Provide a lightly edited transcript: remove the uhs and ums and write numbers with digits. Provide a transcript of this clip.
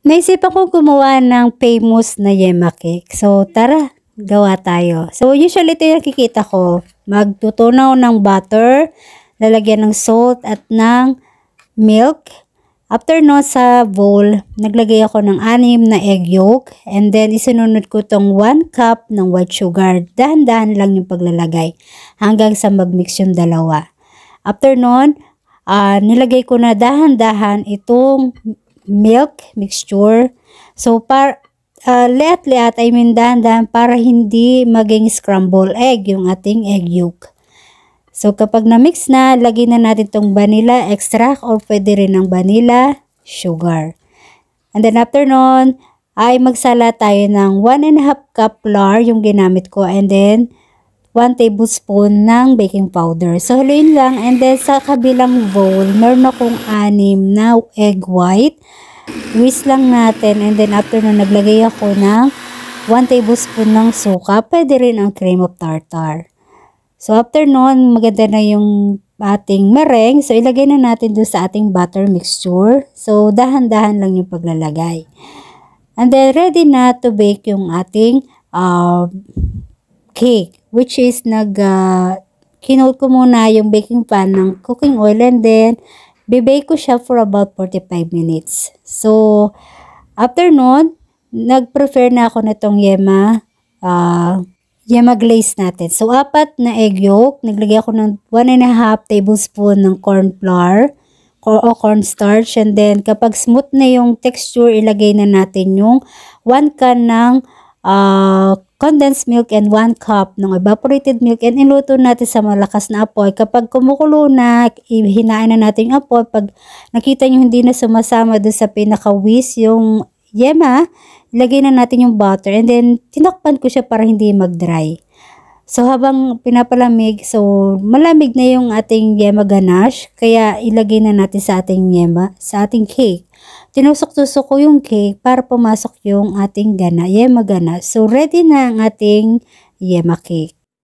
Naisipan ko gumawa ng famous na yema cake. So, tara, gawa tayo. So, usually ito yung nakikita ko. Magtutunaw ng butter, lalagyan ng salt at ng milk. After no, sa bowl, naglagay ako ng 6 na egg yolk. And then, isunod ko tong 1 cup ng white sugar. Dahan-dahan lang yung paglalagay hanggang sa mag-mix yung dalawa. After nun, nilagay ko na dahan-dahan itong milk mixture. So, liat-liat, dahan-dahan para hindi maging scramble egg yung ating egg yolk. So, kapag na-mix na, lagyan na natin itong vanilla extract or pwede rin ng vanilla sugar. And then, after nun, ay magsala tayo ng 1½ cup flour yung ginamit ko. And then, 1 tablespoon ng baking powder. So, haluin lang. And then, sa kabilang bowl, meron akong 6 na egg white. Whisk lang natin. And then, after nun, naglagay ako ng 1 tablespoon ng suka. Pwede rin ang cream of tartar. So, after nun, maganda na yung ating meringue. So, ilagay na natin doon sa ating butter mixture. So, dahan-dahan lang yung paglalagay. And then, ready na to bake yung ating cake. Which is, kinoat ko muna yung baking pan ng cooking oil. And then, bibake ko siya for about 45 minutes. So, after nun, nag-prefer na ako nitong yema glaze natin. So, 4 na egg yolk. Naglagay ako ng 1½ tablespoon ng corn flour o cornstarch. And then, kapag smooth na yung texture, ilagay na natin yung 1 can ng condensed milk and 1 cup ng evaporated milk. And iluto natin sa malakas na apoy. Kapag kumukulo na, hinain na natin yung apoy. Pag nakita nyo hindi na sumasama doon sa pinaka-whisk yung yema, ilagay na natin yung butter. And then, tinakpan ko siya para hindi mag-dry. So, habang pinapalamig, so, malamig na yung ating yema ganache. Kaya, ilagay na natin sa ating yema, sa ating cake. Tinusok-tusok ko yung cake para pumasok yung ating yema ganache. So, ready na ang ating yema cake.